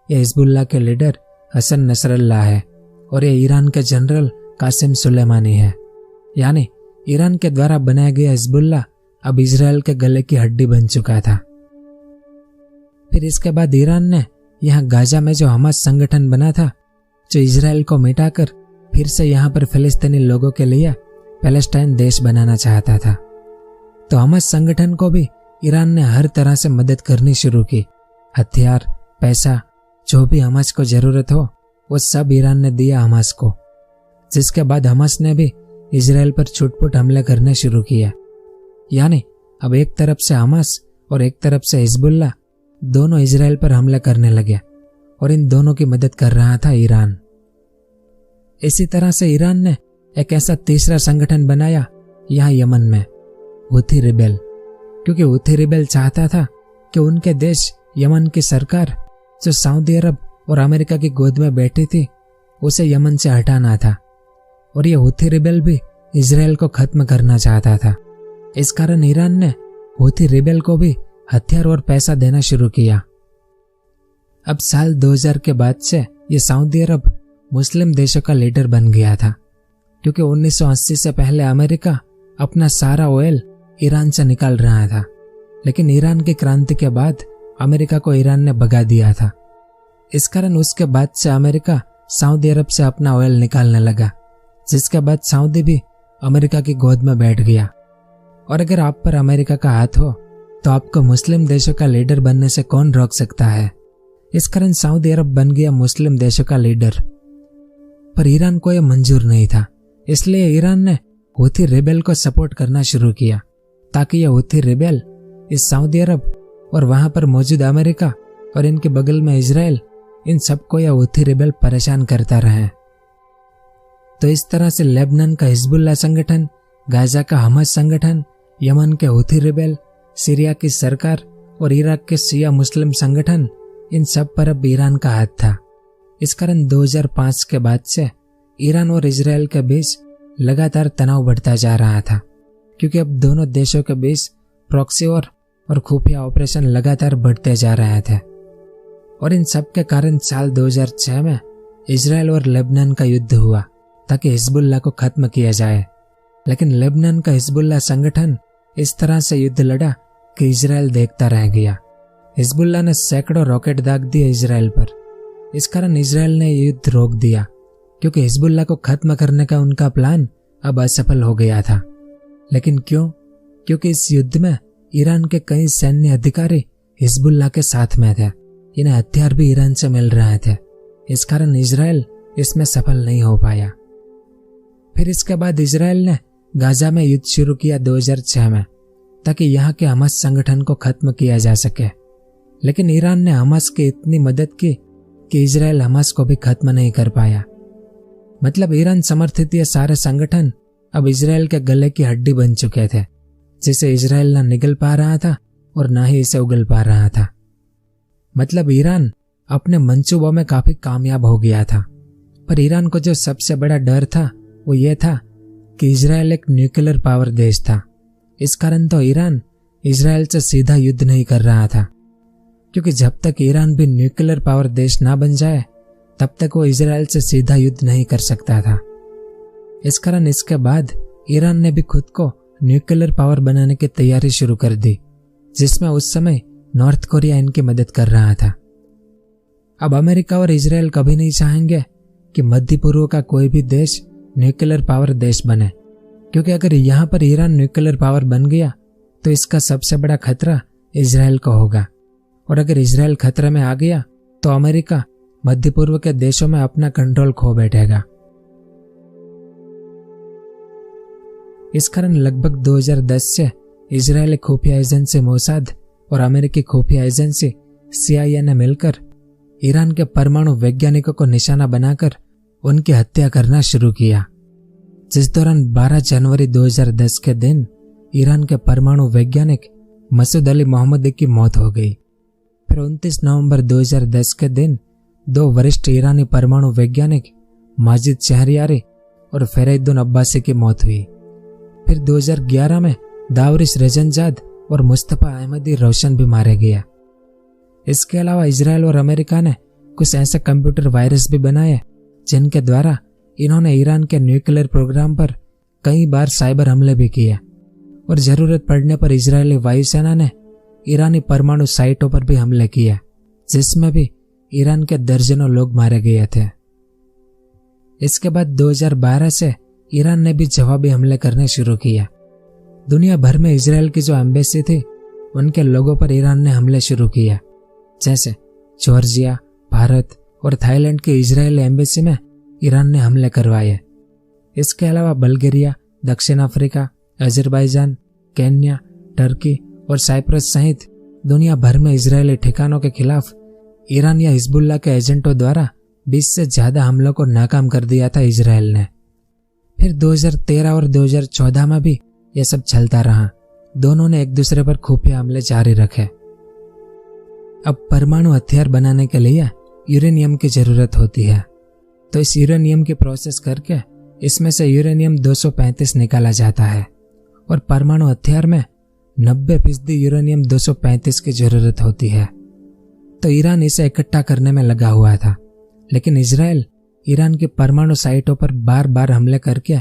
A: यह हिजबुल्लाह के लीडर हसन नसरल्लाह है और यह ईरान के जनरल कासिम सुलेमानी है। यानी ईरान के द्वारा बनाया गया हिजबुल्लाह अब इजराइल के गले की हड्डी बन चुका था। फिर इसके बाद ईरान ने यहाँ गाजा में जो हमास संगठन बना था, जो इजराइल को मिटाकर फिर से यहाँ पर फिलिस्तीनी लोगों के लिए पैलेस्टाइन देश बनाना चाहता था। तो हमास संगठन को भी ईरान ने हर तरह से मदद करनी शुरू की। हथियार, पैसा, जो भी हमास को जरूरत हो वो सब ईरान ने दिया हमास को। जिसके बाद हमास ने भी इजराइल पर छुटपुट हमले करने शुरू किया। यानी अब एक तरफ से हमास और एक तरफ से हिजबुल्लाह दोनों इजराइल पर हमले करने लगे और इन दोनों की मदद कर रहा था ईरान। इसी तरह से ईरान ने एक ऐसा तीसरा संगठन बनाया यहाँ यमन में, हुथी रिबेल, क्योंकि हुथी रिबेल चाहता था कि उनके देश यमन की सरकार जो सऊदी अरब और अमेरिका की गोद में बैठी थी उसे यमन से हटाना था। और यह हुथी रिबेल भी इजराइल को खत्म करना चाहता था। इस कारण ईरान ने हुथी रिबेल को भी हथियार और पैसा देना शुरू किया। अब साल 2000 के बाद से ये सऊदी अरब मुस्लिम देशों का लीडर बन गया था, क्योंकि 1980 से पहले अमेरिका अपना सारा ऑयल ईरान से निकाल रहा था, लेकिन ईरान की क्रांति के बाद अमेरिका को ईरान ने भगा दिया था। इस कारण उसके बाद से अमेरिका सऊदी अरब से अपना ऑयल निकालने लगा, जिसके बाद सऊदी भी अमेरिका की गोद में बैठ गया। और अगर आप पर अमेरिका का हाथ हो तो आपको मुस्लिम देशों का लीडर बनने से कौन रोक सकता है। इस कारण सऊदी अरब बन गया मुस्लिम देशों का लीडर। पर ईरान को यह मंजूर नहीं था। इसलिए ईरान ने हूथी रेबेल को सपोर्ट करना शुरू किया ताकि यह हूथी रेबेल इस सऊदी अरब और वहां पर मौजूद अमेरिका और इनके बगल में इजराइल, इन सबको यह हूथी रेबेल परेशान करता रहे। तो इस तरह से लेबनान का हिजबुल्लाह संगठन, गाजा का हमास संगठन, यमन के हूथी रेबेल, सीरिया की सरकार और इराक के शिया मुस्लिम संगठन, इन सब पर अब ईरान का हाथ था। इस कारण 2005 के बाद से ईरान और इजराइल के बीच लगातार तनाव बढ़ता जा रहा था, क्योंकि अब दोनों देशों के बीच प्रॉक्सी और खुफिया ऑपरेशन लगातार बढ़ते जा रहे थे। और इन सब के कारण साल 2006 में इजराइल और लेबनान का युद्ध हुआ ताकि हिजबुल्लाह को खत्म किया जाए। लेकिन लेबनान का हिजबुल्लाह संगठन इस तरह से युद्ध लड़ा कि इजराइल देखता रह गया। हिजबुल्लाह ने सैकड़ों रॉकेट दाग दिए इजराइल पर। इस कारण इजराइल ने युद्ध रोक दिया, क्योंकि हिजबुल्लाह को खत्म करने का उनका प्लान अब असफल हो गया था। लेकिन क्यों? क्योंकि इस युद्ध में ईरान के कई सैन्य अधिकारी हिजबुल्लाह के साथ में थे। इन्हें हथियार भी ईरान से मिल रहे थे। इस कारण इजराइल इसमें सफल नहीं हो पाया। फिर इसके बाद इजराइल ने गाजा में युद्ध शुरू किया 2006 में, ताकि यहाँ के हमास संगठन को खत्म किया जा सके। लेकिन ईरान ने हमास की इतनी मदद की कि इजराइल हमास को भी खत्म नहीं कर पाया। मतलब ईरान समर्थित ये सारे संगठन अब इजराइल के गले की हड्डी बन चुके थे, जिसे इजराइल ना निगल पा रहा था और ना ही इसे उगल पा रहा था। मतलब ईरान अपने मंसूबों में काफी कामयाब हो गया था। पर ईरान को जो सबसे बड़ा डर था वो ये था कि इजराइल एक न्यूक्लियर पावर देश था। इस कारण तो ईरान इजराइल से सीधा युद्ध नहीं कर रहा था, क्योंकि जब तक ईरान भी न्यूक्लियर पावर देश ना बन जाए तब तक वो इजराइल से सीधा युद्ध नहीं कर सकता था। इस कारण इसके बाद ईरान ने भी खुद को न्यूक्लियर पावर बनाने की तैयारी शुरू कर दी, जिसमें उस समय नॉर्थ कोरिया इनकी मदद कर रहा था। अब अमेरिका और इजराइल कभी नहीं चाहेंगे कि मध्य पूर्व का कोई भी देश न्यूक्लियर पावर देश बने, क्योंकि अगर यहाँ पर ईरान न्यूक्लियर पावर बन गया तो इसका सबसे बड़ा खतरा इजराइल को होगा। और अगर इजराइल खतरे में आ गया तो अमेरिका मध्य पूर्व के देशों में अपना कंट्रोल खो बैठेगा। इस कारण लगभग 2010 से इजरायली खुफिया एजेंसी मोसाद और अमेरिकी खुफिया एजेंसी CIA ने मिलकर ईरान के परमाणु वैज्ञानिकों को निशाना बनाकर उनकी हत्या करना शुरू किया, जिस दौरान 12 जनवरी 2010 के दिन ईरान के परमाणु वैज्ञानिक मसूद अली मोहम्मदी की मौत हो गई। फिर 29 नवंबर 2010 के दिन 2 वरिष्ठ ईरानी परमाणु वैज्ञानिक माजिद शहरयारी और फरीदुद्दीन अब्बासी की मौत हुई। फिर 2011 में दावरिश रजनजाद और मुस्तफा अहमदी रोशन भी मारे गया। इसके अलावा इजराइल और अमेरिका ने कुछ ऐसे कंप्यूटर वायरस भी बनाए जिनके द्वारा इन्होंने ईरान के न्यूक्लियर प्रोग्राम पर कई बार साइबर हमले भी किए। और जरूरत पड़ने पर इजरायली वायुसेना ने ईरानी परमाणु साइटों पर भी हमले किए, जिसमें भी ईरान के दर्जनों लोग मारे गए थे। इसके बाद 2012 से ईरान ने भी जवाबी हमले करने शुरू किए। दुनिया भर में इजराइल की जो एम्बेसी थी उनके लोगों पर ईरान ने हमले शुरू किए, जैसे जॉर्जिया, भारत और थाईलैंड की इजराइल एम्बेसी में ईरान ने हमले करवाए। इसके अलावा बल्गेरिया, दक्षिण अफ्रीका, अजरबैजान, केन्या, टर्की और साइप्रस सहित दुनिया भर में इजरायली ठिकानों के खिलाफ ईरान या हिजबुल्लाह के एजेंटों द्वारा 20 से ज्यादा हमलों को नाकाम कर दिया था इजराइल ने। फिर 2013 और 2014 में भी यह सब चलता रहा। दोनों ने एक दूसरे पर खुफिया हमले जारी रखे। अब परमाणु हथियार बनाने के लिए यूरेनियम की जरूरत होती है, तो इस यूरेनियम की प्रोसेस करके इसमें से यूरेनियम 235 निकाला जाता है और परमाणु हथियार में 90% यूरेनियम 235 की जरूरत होती है। तो ईरान इसे इकट्ठा करने में लगा हुआ था, लेकिन इजराइल ईरान की परमाणु साइटों पर बार बार हमले करके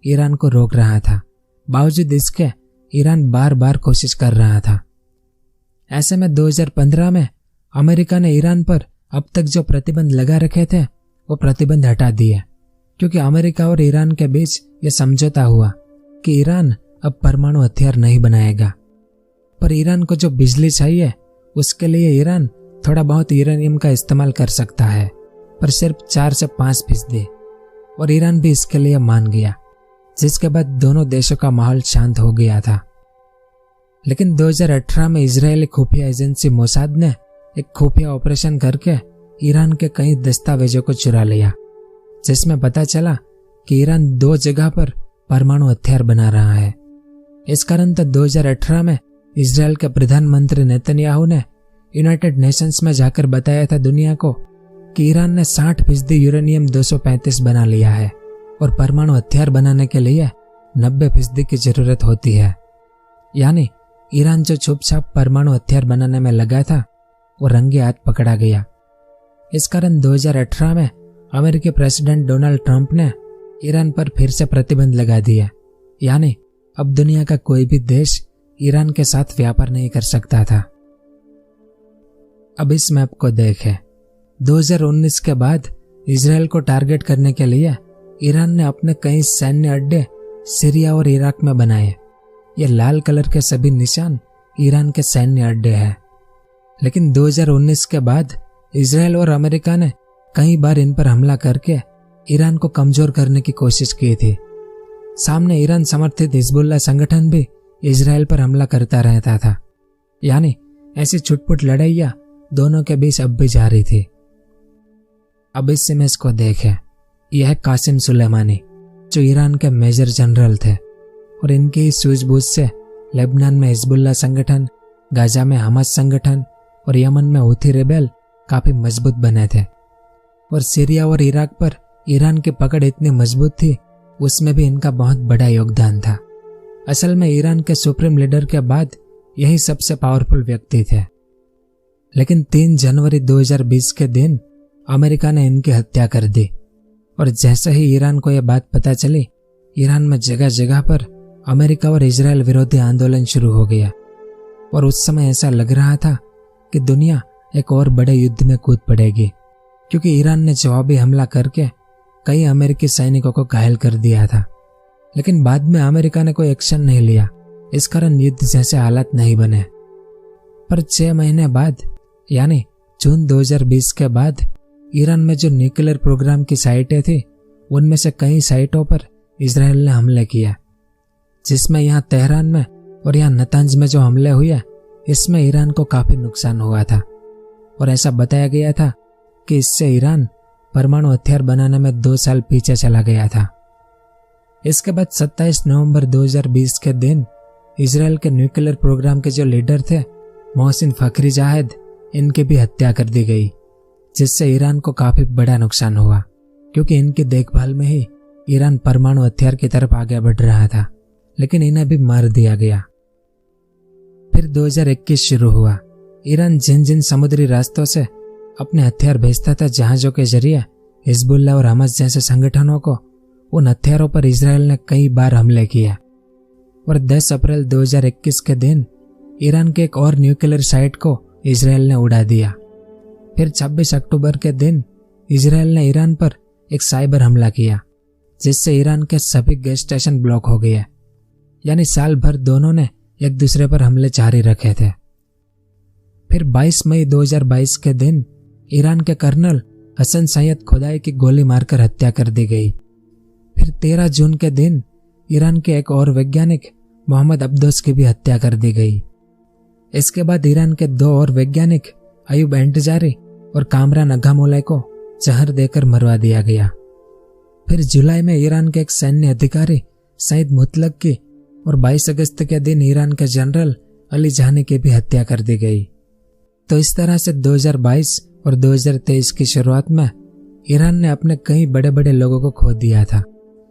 A: ईरान को रोक रहा था। बावजूद इसके ईरान बार बार कोशिश कर रहा था। ऐसे में 2015 में अमेरिका ने ईरान पर अब तक जो प्रतिबंध लगा रखे थे वो प्रतिबंध हटा दिए, क्योंकि अमेरिका और ईरान के बीच ये समझौता हुआ कि ईरान अब परमाणु हथियार नहीं बनाएगा। पर ईरान को जो बिजली चाहिए उसके लिए ईरान थोड़ा बहुत यूरेनियम का इस्तेमाल कर सकता है, पर सिर्फ 4 से 5%। और ईरान भी इसके लिए मान गया, जिसके बाद दोनों देशों का माहौल शांत हो गया था। लेकिन 2018 में इजरायली खुफिया एजेंसी मोसाद ने एक खुफिया ऑपरेशन करके ईरान के कई दस्तावेजों को चुरा लिया, जिसमें पता चला कि ईरान 2 जगह पर परमाणु हथियार बना रहा है। इस कारण तो 2018 में इजरायल के प्रधानमंत्री नेतन्याहू ने यूनाइटेड नेशंस में जाकर बताया था दुनिया को कि ईरान ने 60% यूरेनियम 235 बना लिया है और परमाणु हथियार बनाने के लिए 90% की जरूरत होती है। यानी ईरान जो चुपचाप परमाणु हथियार बनाने में लगा था वो रंगे हाथ पकड़ा गया। इस कारण 2018 में अमेरिकी प्रेसिडेंट डोनाल्ड ट्रंप ने ईरान पर फिर से प्रतिबंध लगा दिया। यानी अब दुनिया का कोई भी देश ईरान के साथ व्यापार नहीं कर सकता था। अब इस मैप को देखें। 2019 के बाद इजरायल को टारगेट करने के लिए ईरान ने अपने कई सैन्य अड्डे सीरिया और इराक में बनाए। ये लाल कलर के सभी निशान ईरान के सैन्य अड्डे हैं। लेकिन 2019 के बाद इजरायल और अमेरिका ने कई बार इन पर हमला करके ईरान को कमजोर करने की कोशिश की थी। सामने ईरान समर्थित हिजबुल्लाह संगठन भी इजरायल पर हमला करता रहता था। यानी ऐसी छुटपुट लड़ाइयां दोनों के बीच अब भी जारी थी। अब इस इमेज को देखें। यह है कासिम सुलेमानी, जो ईरान के मेजर जनरल थे और इनकी ही सूझबूझ से लेबनान में हिजबुल्लाह संगठन, गाजा में हमास संगठन और यमन में हूथी रेबेल काफी मजबूत बने थे। और सीरिया और इराक पर ईरान की पकड़ इतनी मजबूत थी, उसमें भी इनका बहुत बड़ा योगदान था। असल में ईरान के सुप्रीम लीडर के बाद यही सबसे पावरफुल व्यक्ति थे। लेकिन 3 जनवरी 2020 के दिन अमेरिका ने इनकी हत्या कर दी और जैसे ही ईरान को यह बात पता चली, ईरान में जगह जगह पर अमेरिका और इजरायल विरोधी आंदोलन शुरू हो गया। और उस समय ऐसा लग रहा था कि दुनिया एक और बड़े युद्ध में कूद पड़ेगी, क्योंकि ईरान ने जवाबी हमला करके कई अमेरिकी सैनिकों को घायल कर दिया था। लेकिन बाद में अमेरिका ने कोई एक्शन नहीं लिया, इस कारण युद्ध जैसे हालात नहीं बने। पर 6 महीने बाद यानी जून 2020 के बाद ईरान में जो न्यूक्लियर प्रोग्राम की साइटें थी, उनमें से कई साइटों पर इजरायल ने हमले किए, जिसमें यहाँ तेहरान में और यहाँ नतांज में जो हमले हुए, इसमें ईरान को काफी नुकसान हुआ था। और ऐसा बताया गया था कि इससे ईरान परमाणु हथियार बनाने में 2 साल पीछे चला गया था। इसके बाद 27 नवंबर 2020 के दिन इजरायल के न्यूक्लियर प्रोग्राम के जो लीडर थे मोहसिन फखरीजाद, इनकी भी हत्या कर दी गई, जिससे ईरान को काफी बड़ा नुकसान हुआ, क्योंकि इनकी देखभाल में ही ईरान परमाणु हथियार की तरफ आगे बढ़ रहा था। लेकिन इन्हें भी मार दिया गया। फिर 2021 शुरू हुआ। ईरान जिन जिन समुद्री रास्तों से अपने हथियार भेजता था जहाजों के जरिए, हिजबुल्लाह और हमास जैसे संगठनों को, उन हथियारों पर इजरायल ने कई बार हमले किए। और 10 अप्रैल 2021 के दिन ईरान के एक और न्यूक्लियर साइट को इजरायल ने उड़ा दिया। फिर 26 अक्टूबर के दिन इजरायल ने ईरान पर एक साइबर हमला किया, जिससे ईरान के सभी गैस स्टेशन ब्लॉक हो गए। यानी साल भर दोनों ने एक दूसरे पर हमले जारी रखे थे। फिर 22 मई 2022 के दिन ईरान के कर्नल हसन सैयद खुदाई की गोली मारकर हत्या कर दी गई। फिर 13 जून के दिन ईरान के एक और वैज्ञानिक मोहम्मद अब्दोस की भी हत्या कर दी गई। इसके बाद ईरान के 2 और वैज्ञानिक अयूब एंटजारी और कामरान अगामोलाई को जहर देकर मरवा दिया गया। फिर जुलाई में ईरान के एक सैन्य अधिकारी सईद मुतलक की और 22 अगस्त के दिन ईरान के जनरल अली जहानी की भी हत्या कर दी गई। तो इस तरह से 2022 और 2023 की शुरुआत में ईरान ने अपने कई बड़े बड़े लोगों को खो दिया था।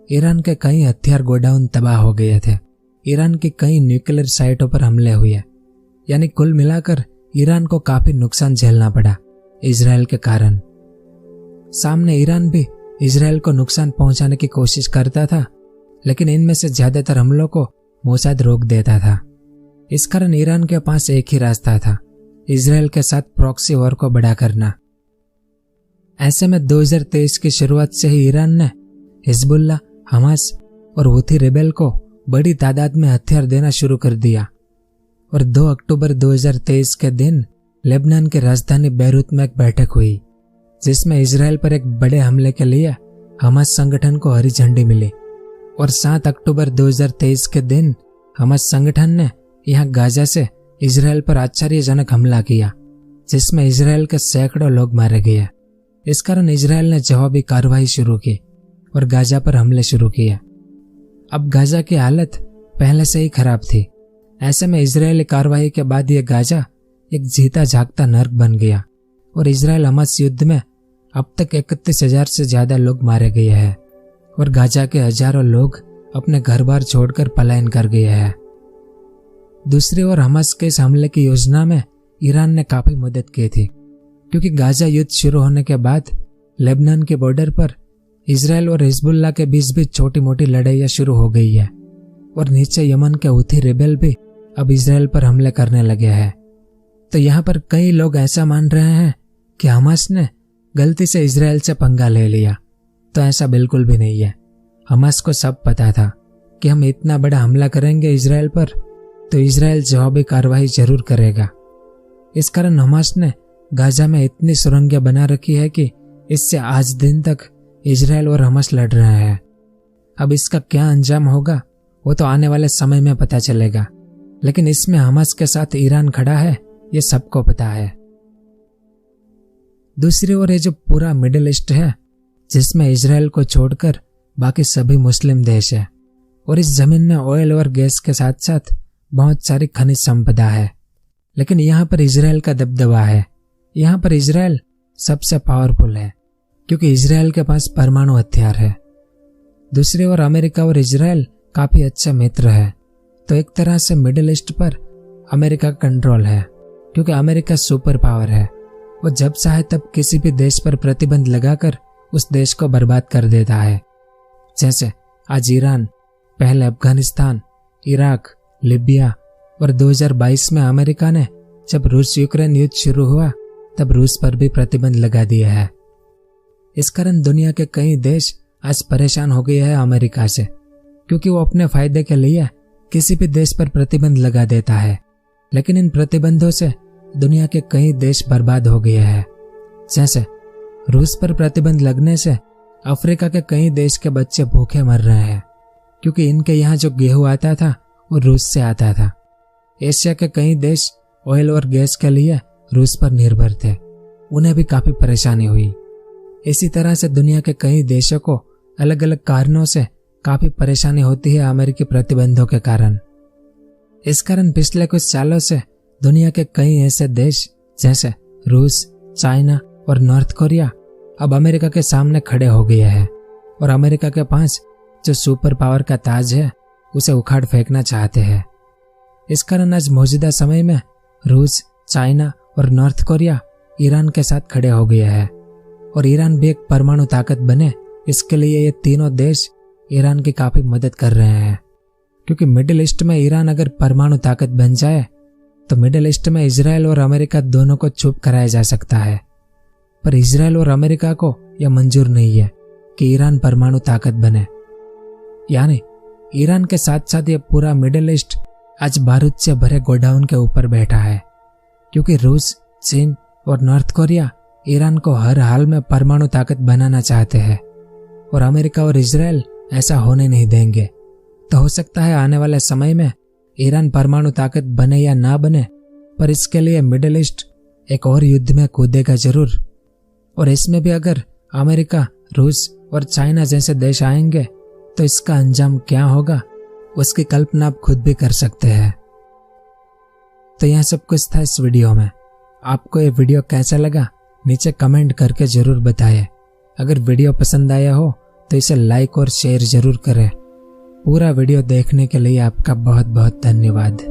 A: ईरान के कई हथियार गोडाउन तबाह हो गए थे। ईरान की कई न्यूक्लियर साइटों पर हमले हुए। यानी कुल मिलाकर ईरान को काफी नुकसान झेलना पड़ा इजरायल के कारण। सामने ईरान भी इजरायल को नुकसान पहुंचाने की कोशिश करता था, लेकिन इनमें से ज्यादातर हमलों को मोसाद रोक देता था। इस कारण ईरान के पास एक ही रास्ता था, इजरायल के साथ प्रॉक्सी वॉर को बड़ा करना। ऐसे में 2023 की शुरुआत से ही ईरान ने हिजबुल्लाह, हमास और हूथी रेबेल को बड़ी तादाद में हथियार देना शुरू कर दिया। और 2 अक्टूबर 2023 के दिन लेबनान की राजधानी बैरूत में एक बैठक हुई, जिसमें इजरायल पर एक बड़े हमले के लिए हमास संगठन को हरी झंडी मिली और 7 अक्टूबर 2023 के दिन हमास संगठन ने यहाँ गाजा से इजराइल पर आश्चर्यजनक हमला किया, जिसमें इजराइल के सैकड़ों लोग मारे गए। इस कारण इजराइल ने जवाबी कार्रवाई शुरू की और गाजा पर हमले शुरू किए। अब गाजा की हालत पहले से ही खराब थी। ऐसे में इजरायली कार्रवाई के बाद यह गाजा एक जीता जागता नर्क बन गया और इजराइल हमास युद्ध में अब तक 31,000 से ज्यादा लोग मारे गए हैं और गाजा के हजारों लोग अपने घर बार छोड़कर पलायन कर गए हैं। दूसरी ओर हमास के इस हमले की योजना में ईरान ने काफी मदद की थी, क्योंकि गाजा युद्ध शुरू होने के बाद लेबनान के बॉर्डर पर इजराइल और हिजबुल्लाह के बीच भी छोटी मोटी लड़ाइयां शुरू हो गई है और नीचे यमन के हूथी रिबेल भी अब इजराइल पर हमले करने लगे हैं। तो यहाँ पर कई लोग ऐसा मान रहे हैं कि हमास ने गलती से इजराइल से पंगा ले लिया, तो ऐसा बिल्कुल भी नहीं है। हमास को सब पता था कि हम इतना बड़ा हमला करेंगे इजराइल पर तो इजराइल जवाबी कार्रवाई जरूर करेगा। इस कारण हमास ने गाजा में इतनी सुरंगें बना रखी है कि इससे आज दिन तक इजराइल और हमास लड़ रहे हैं। अब इसका क्या अंजाम होगा वो तो आने वाले समय में पता चलेगा, लेकिन इसमें हमास के साथ ईरान खड़ा है ये सबको पता है। दूसरी ओर ये जो पूरा मिडिल ईस्ट है, जिसमें इजराइल को छोड़कर बाकी सभी मुस्लिम देश है और इस जमीन में ऑयल और गैस के साथ साथ बहुत सारी खनिज संपदा है, लेकिन यहाँ पर इजराइल का दबदबा है। यहाँ पर इजराइल सबसे पावरफुल है क्योंकि इजराइल के पास परमाणु हथियार है। दूसरी ओर अमेरिका और इजराइल काफी अच्छे मित्र है, तो एक तरह से मिडिल ईस्ट पर अमेरिका का कंट्रोल है क्योंकि अमेरिका सुपर पावर है। वो जब चाहे तब किसी भी देश पर प्रतिबंध लगाकर उस देश को बर्बाद कर देता है। जैसे आज ईरान, पहले अफगानिस्तान, इराक, लीबिया और 2022 में अमेरिका ने जब रूस यूक्रेन युद्ध शुरू हुआ तब रूस पर भी प्रतिबंध लगा दिया है। इस कारण दुनिया के कई देश आज परेशान हो गए हैं अमेरिका से, क्योंकि वो अपने फायदे के लिए किसी भी देश पर प्रतिबंध लगा देता है, लेकिन इन प्रतिबंधों से दुनिया के कई देश बर्बाद हो गए हैं। जैसे रूस पर प्रतिबंध लगने से अफ्रीका के कई देश के बच्चे भूखे मर रहे हैं, क्योंकि इनके यहाँ जो गेहूं आता था वो रूस से आता था। एशिया के कई देश ऑयल और गैस के लिए रूस पर निर्भर थे, उन्हें भी काफी परेशानी हुई। इसी तरह से दुनिया के कई देशों को अलग अलग कारणों से काफी परेशानी होती है अमेरिकी प्रतिबंधों के कारण। इस कारण पिछले कुछ सालों से दुनिया के कई ऐसे देश जैसे रूस, चाइना और नॉर्थ कोरिया अब अमेरिका के सामने खड़े हो गए हैं और अमेरिका के पास जो सुपर पावर का ताज है उसे उखाड़ फेंकना चाहते हैं। इस कारण आज मौजूदा समय में रूस, चाइना और नॉर्थ कोरिया ईरान के साथ खड़े हो गए हैं और ईरान भी एक परमाणु ताकत बने, इसके लिए ये तीनों देश ईरान की काफी मदद कर रहे हैं। क्योंकि मिडिल ईस्ट में ईरान अगर परमाणु ताकत बन जाए तो मिडिल ईस्ट में इजराइल और अमेरिका दोनों को चुप कराया जा सकता है, पर इजराइल और अमेरिका को यह मंजूर नहीं है कि ईरान परमाणु ताकत बने। यानी ईरान के साथ साथ ये पूरा मिडिल ईस्ट आज बारूद से भरे गोडाउन के ऊपर बैठा है, क्योंकि रूस, चीन और नॉर्थ कोरिया ईरान को हर हाल में परमाणु ताकत बनाना चाहते हैं और अमेरिका और इजराइल ऐसा होने नहीं देंगे। तो हो सकता है आने वाले समय में ईरान परमाणु ताकत बने या ना बने, पर इसके लिए मिडिल ईस्ट एक और युद्ध में कूदेगा जरूर। और इसमें भी अगर अमेरिका, रूस और चाइना जैसे देश आएंगे तो इसका अंजाम क्या होगा उसकी कल्पना आप खुद भी कर सकते हैं। तो यह सब कुछ था इस वीडियो में। आपको ये वीडियो कैसा लगा नीचे कमेंट करके जरूर बताएं। अगर वीडियो पसंद आया हो तो इसे लाइक और शेयर जरूर करें। पूरा वीडियो देखने के लिए आपका बहुत बहुत धन्यवाद।